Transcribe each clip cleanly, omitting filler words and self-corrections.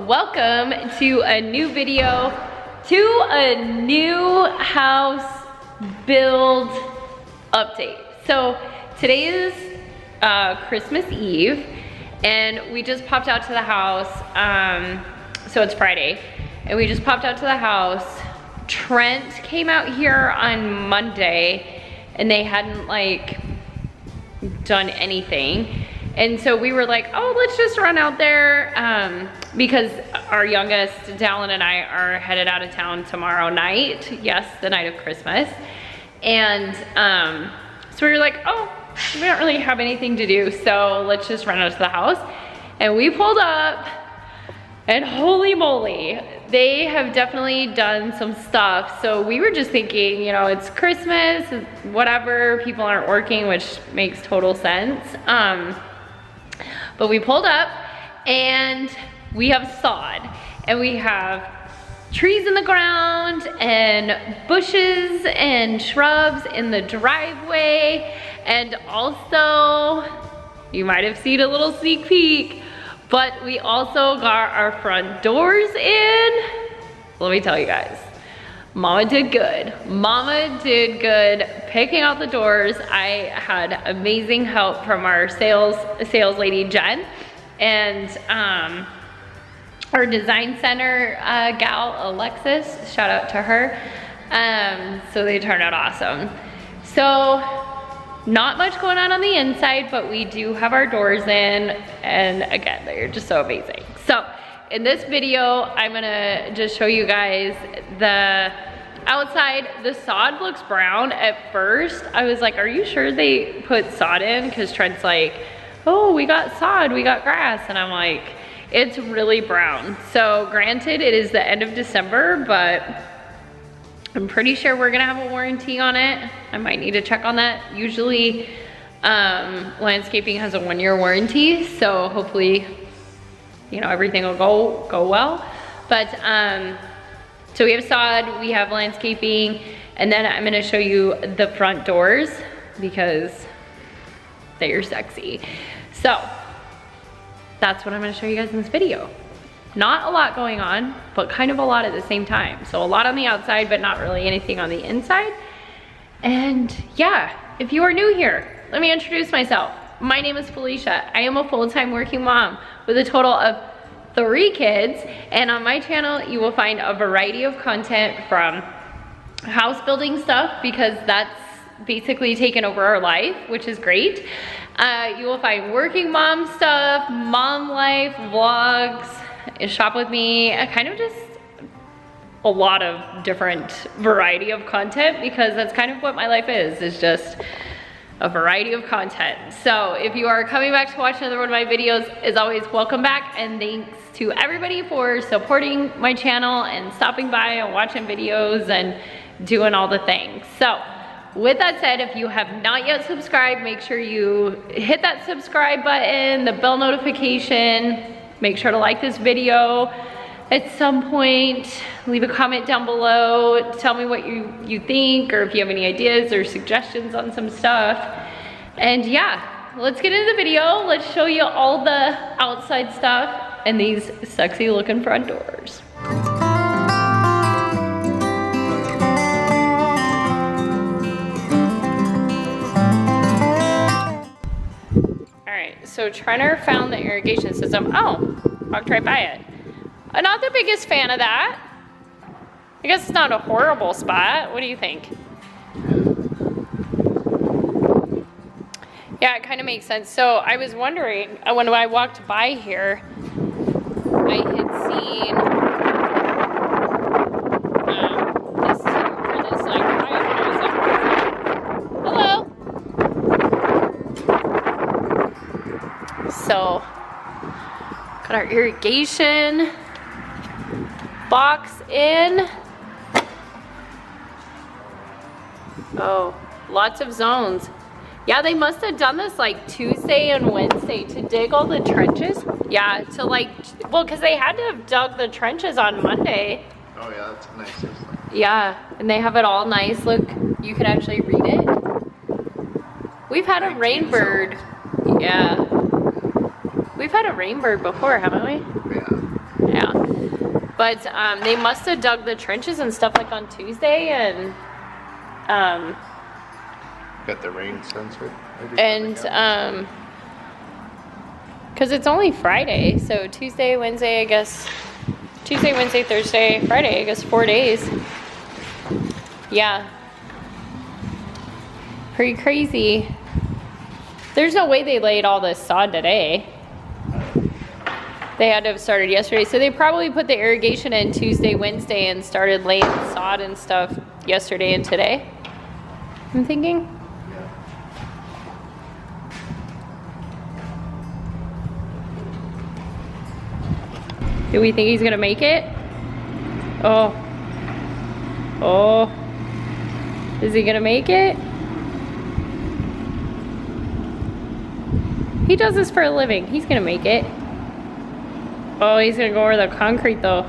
welcome to a new video, to a new house build update. So today is Christmas Eve and we just popped out to the house. So it's Friday and we just popped out to the house. Trent came out here on Monday and they hadn't like done anything. And so we were like, oh, let's just run out there because our youngest, Dallin, and I are headed out of town tomorrow night. Yes, the night of Christmas. And so we were like, oh, we don't really have anything to do, so let's just run out to the house. And we pulled up and holy moly, they have definitely done some stuff. So we were just thinking, you know, it's Christmas, whatever, people aren't working, which makes total sense. But we pulled up and we have sod and we have trees in the ground and bushes and shrubs in the driveway. And also, you might have seen a little sneak peek, but we also got our front doors in. Let me tell you guys, Mama did good. Mama did good picking out the doors. I had amazing help from our sales lady, Jen, and our design center gal, Alexis, shout out to her. So they turned out awesome. So not much going on the inside, but we do have our doors in, and again, they're just so amazing. So in this video, I'm gonna just show you guys the outside. The sod looks brown at first. I was like, are you sure they put sod in? Because Trent's like, oh, we got sod, we got grass. And I'm like, it's really brown. So granted, it is the end of December, but I'm pretty sure we're gonna have a warranty on it. I might need to check on that. Usually landscaping has a 1-year warranty, so hopefully, you know, everything will go well. But so we have sod, we have landscaping, and then I'm gonna show you the front doors because they are sexy. So that's what I'm gonna show you guys in this video. Not a lot going on, but kind of a lot at the same time. So a lot on the outside, but not really anything on the inside. And yeah, if you are new here, let me introduce myself. My name is Felicia. I am a full-time working mom with a total of 3 kids. And on my channel, you will find a variety of content from house building stuff, because that's basically taken over our life, which is great. You will find working mom stuff, mom life, vlogs, shop with me, kind of just a lot of different variety of content, because that's kind of what my life is just a variety of content. So if you are coming back to watch another one of my videos, as always, welcome back, and thanks to everybody for supporting my channel and stopping by and watching videos and doing all the things. So with that said, if you have not yet subscribed, make sure you hit that subscribe button, the bell notification. Make sure to like this video at some point. Leave a comment down below. Tell me what you think, or if you have any ideas or suggestions on some stuff. And yeah, let's get into the video. Let's show you all the outside stuff and these sexy looking front doors. So Trenner found the irrigation system. Oh, walked right by it. I'm not the biggest fan of that. I guess it's not a horrible spot. What do you think? Yeah, it kind of makes sense. So I was wondering, when I walked by here, I had seen this like, hello. So, got our irrigation box in. Oh, lots of zones. Yeah, they must have done this like Tuesday and Wednesday to dig all the trenches. Yeah, to like, well, because they had to have dug the trenches on Monday. Oh yeah, that's nice. Yeah, and they have it all nice. Look, you can actually read it. We've had a rainbird. Yeah. We've had a rainbird before, haven't we? Yeah. Yeah. But they must have dug the trenches and stuff like on Tuesday, and got the rain sensor. and because it's only Friday, so Tuesday, Wednesday, I guess. Tuesday, Wednesday, Thursday, Friday, I guess 4 days. Yeah. Pretty crazy. There's no way they laid all this sod today. They had to have started yesterday. So they probably put the irrigation in Tuesday, Wednesday, and started laying sod and stuff yesterday and today. I'm thinking. Do we think he's gonna make it? Oh. Oh. Is he gonna make it? He does this for a living. He's gonna make it. Oh, he's gonna go over the concrete though.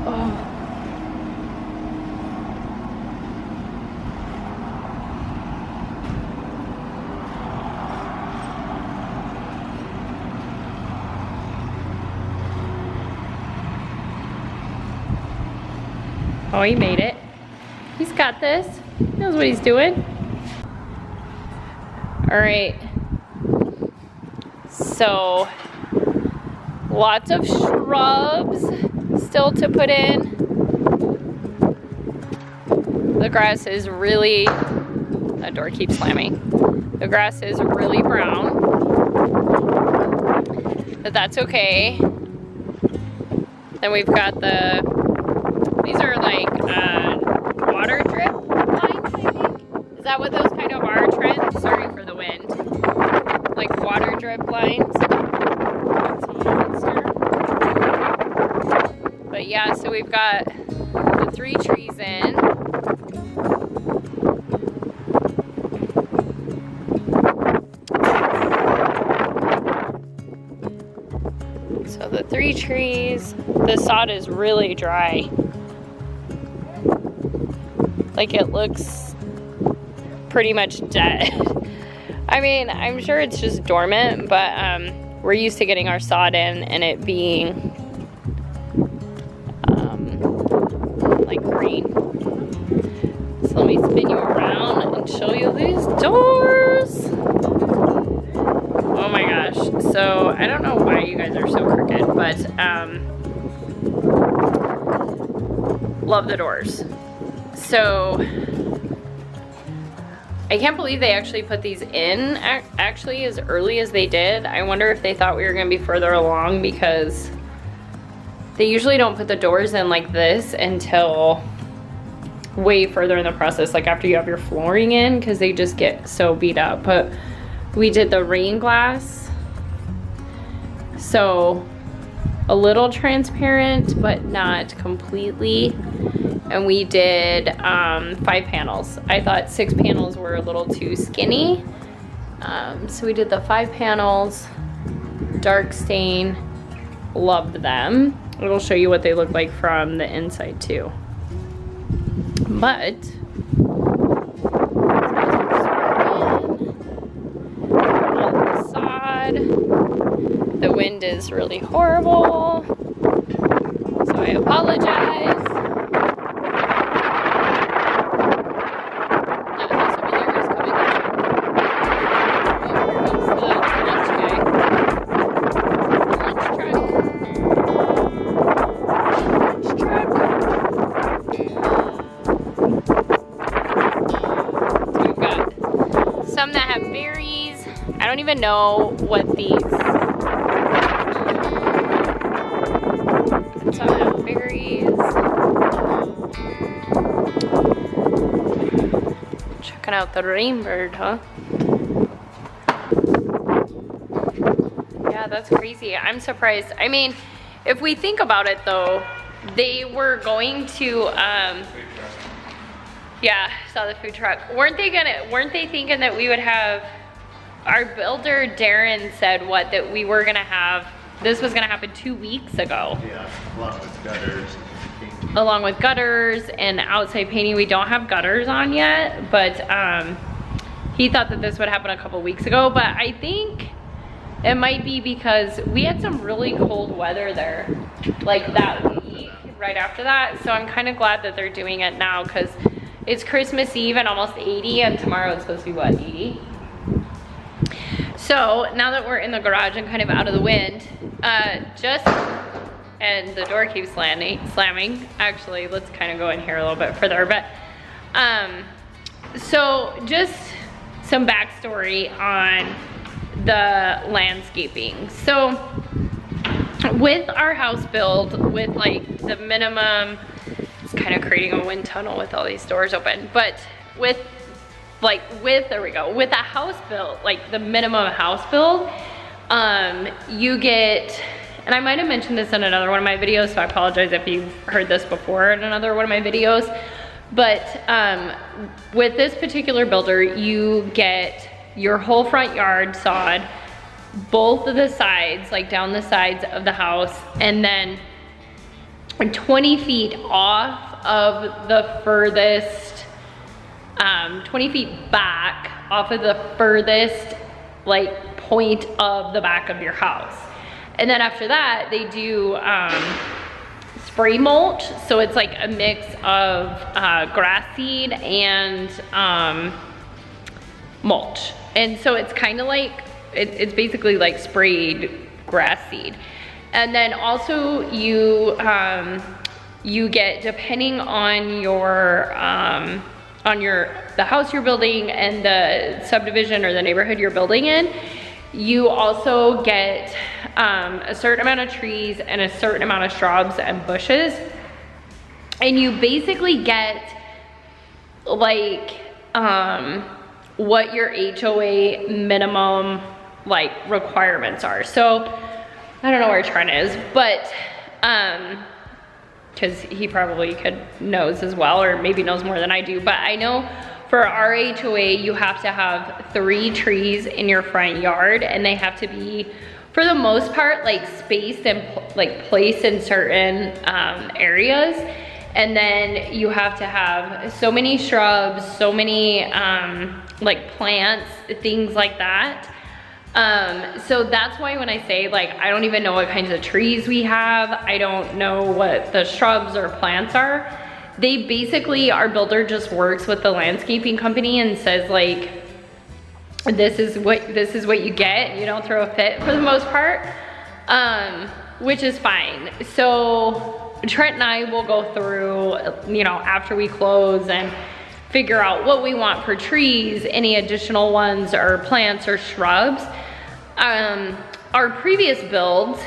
Oh. Oh, he made it. He's got this. He knows what he's doing. All right. So, lots of shrubs still to put in. The grass is really, that door keeps slamming. The grass is really brown, but that's okay. Then we've got these are like water drip lines, I think. Is that what those kind of are, Trent? Sorry for the wind. Like water drip lines. But yeah, so we've got the 3 trees in. So the 3 trees, the sod is really dry. Like it looks pretty much dead. I mean, I'm sure it's just dormant, but we're used to getting our sod in and it being like green. So let me spin you around and show you these doors. Oh my gosh. So I don't know why you guys are so crooked, but love the doors. So I can't believe they actually put these in actually as early as they did. I wonder if they thought we were gonna be further along, because they usually don't put the doors in like this until way further in the process, like after you have your flooring in, because they just get so beat up. But we did the rain glass, so a little transparent but not completely. And we did 5 panels. I thought 6 panels were a little too skinny. So we did the 5 panels, dark stain, loved them. It'll show you what they look like from the inside too. But, sod. The wind is really horrible, so I apologize. I don't even know what these, some have berries. Checking out the rainbird, huh? Yeah, that's crazy. I'm surprised. I mean, if we think about it though, they were going to, yeah, I saw the food truck. Weren't they thinking that we would have, our builder Darren said that we were gonna have, this was gonna happen 2 weeks ago. Yeah, along with gutters. Along with gutters and outside painting. We don't have gutters on yet, but he thought that this would happen a couple weeks ago. But I think It might be because we had some really cold weather there, like that week right after that. So I'm kind of glad that they're doing it now because it's Christmas Eve and almost 80, and tomorrow it's supposed to be what, 80? So now that we're in the garage and kind of out of the wind, and the door keeps slamming. Actually, let's kind of go in here a little bit further, but so just some backstory on the landscaping. So with our house build, with like the minimum, it's kind of creating a wind tunnel with all these doors open, but with there we go, with a house build, like the minimum house build, you get, and I might have mentioned this in another one of my videos, so I apologize if you've heard this before in another one of my videos, but with this particular builder, you get your whole front yard sod, both of the sides, like down the sides of the house, and then 20 feet off of the furthest, 20 feet back off of the furthest like point of the back of your house. And then after that, they do spray mulch. So it's like a mix of grass seed and mulch. And so it's kind of like, it's basically like sprayed grass seed. And then also you get, depending on the house you're building and the subdivision or the neighborhood you're building in, you also get a certain amount of trees and a certain amount of shrubs and bushes. And you basically get like what your HOA minimum like requirements are. So I don't know where Trent is, but because he probably knows as well, or maybe knows more than I do, but I know for our HOA, you have to have 3 trees in your front yard, and they have to be, for the most part, like spaced and like placed in certain areas. And then you have to have so many shrubs, so many like plants, things like that. So that's why when I say like, I don't even know what kinds of trees we have, I don't know what the shrubs or plants are. They basically, our builder just works with the landscaping company and says like, this is what you get. You don't throw a fit for the most part, which is fine. So Trent and I will go through, you know, after we close and figure out what we want for trees, any additional ones or plants or shrubs. Our previous builds,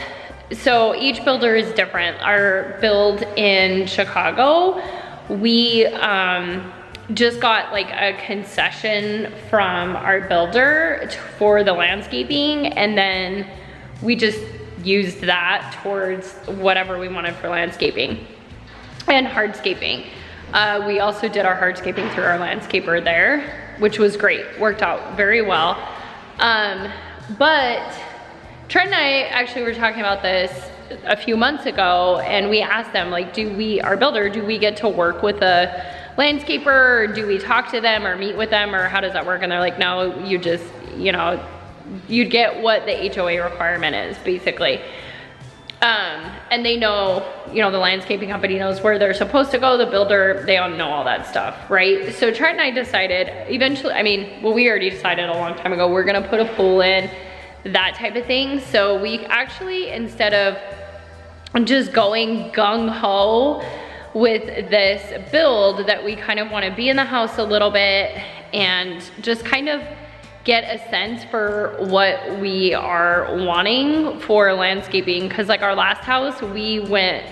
so each builder is different. Our build in Chicago, we just got like a concession from our builder for the landscaping, and then we just used that towards whatever we wanted for landscaping and hardscaping. We also did our hardscaping through our landscaper there, which was great, worked out very well. But Trent and I actually were talking about this a few months ago, and we asked them like, our builder, do we get to work with a landscaper, or do we talk to them or meet with them, or how does that work? And they're like, no, you just, you know, you'd get what the HOA requirement is basically. And they know, you know, the landscaping company knows where they're supposed to go, the builder, they don't know all that stuff, right? So Trent and I decided eventually, I mean, well, we already decided a long time ago, we're gonna put a pool in, that type of thing. So we actually, instead of just going gung-ho with this build, that we kind of want to be in the house a little bit and just kind of get a sense for what we are wanting for landscaping. Because like our last house, we went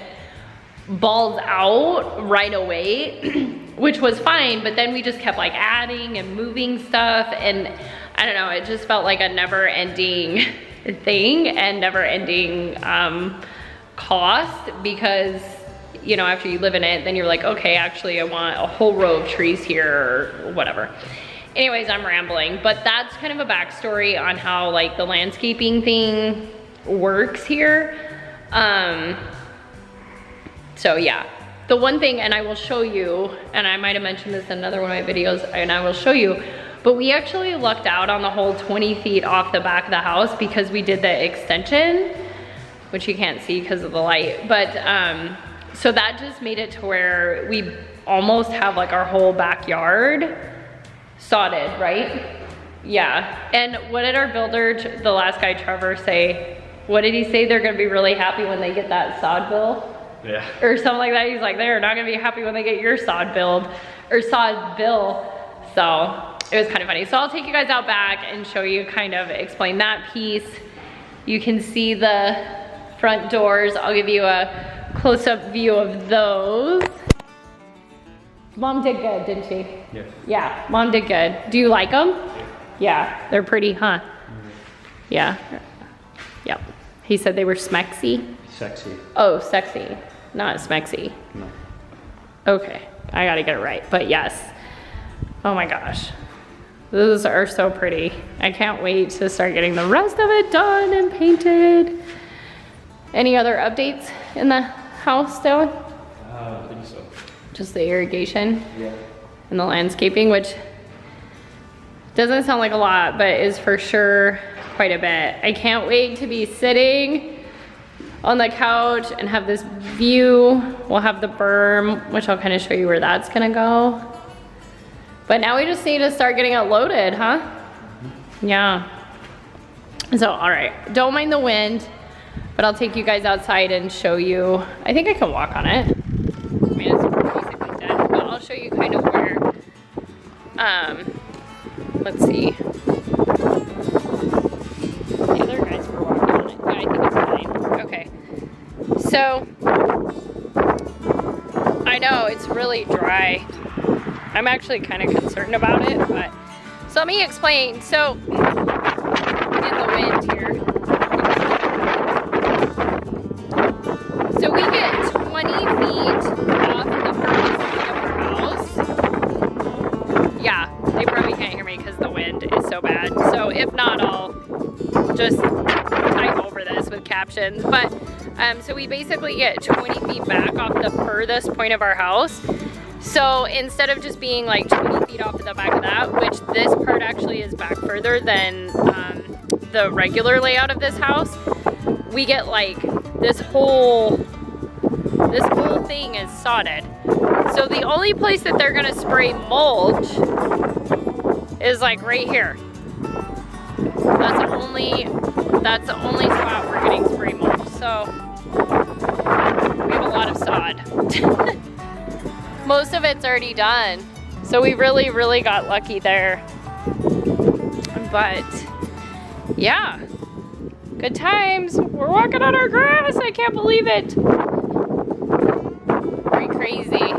balls out right away, which was fine, but then we just kept like adding and moving stuff, and I don't know, it just felt like a never-ending thing and never-ending cost, because, you know, after you live in it, then you're like, okay, actually I want a whole row of trees here or whatever. Anyways, I'm rambling, but that's kind of a backstory on how like the landscaping thing works here. So yeah, the one thing, and I will show you, and I might have mentioned this in another one of my videos, and I will show you, But we actually lucked out on the whole 20 feet off the back of the house because we did the extension, which you can't see because of the light. But so that just made it to where we almost have like our whole backyard sodded, right? Yeah. And what did our builder, the last guy, Trevor, say? What did he say? They're gonna be really happy when they get that sod bill? Yeah. Or something like that. He's like, they're not gonna be happy when they get your sod bill. So it was kind of funny. So I'll take you guys out back and show you, kind of explain that piece. You can see the front doors. I'll give you a close-up view of those. Mom did good, didn't she? Yeah. Yeah, Mom did good. Do you like them? Yeah, they're pretty, huh? Yeah. Yep. He said they were smexy. Sexy. Oh, sexy, not smexy. No. Okay, I gotta get it right, but yes. Oh my gosh. Those are so pretty. I can't wait to start getting the rest of it done and painted. Any other updates in the house, Dylan? I don't think so. Just the irrigation? Yeah. And the landscaping, which doesn't sound like a lot, but is for sure quite a bit. I can't wait to be sitting on the couch and have this view. We'll have the berm, which I'll kind of show you where that's gonna go. But now we just need to start getting it loaded, huh? Yeah. So, all right, don't mind the wind, but I'll take you guys outside and show you. I think I can walk on it. I mean, it's basically dead, but I'll show you kind of where, let's see. The other guys were walking on it. Yeah, I think it's fine. Okay. So, I know it's really dry. I'm actually kind of concerned about it, but so let me explain. So, in the wind here. So we get 20 feet off the furthest point of our house. Yeah, they probably can't hear me because the wind is so bad. So if not, I'll just type over this with captions. But so we basically get 20 feet back off the furthest point of our house. So instead of just being like 20 feet off of the back of that, which this part actually is back further than the regular layout of this house, we get like this whole thing is sodded. So the only place that they're gonna spray mulch is like right here. That's the only spot we're getting spray mulch. So we have a lot of sod. Most of it's already done. So we really, really got lucky there. But yeah, good times. We're walking on our grass. I can't believe it. Pretty crazy.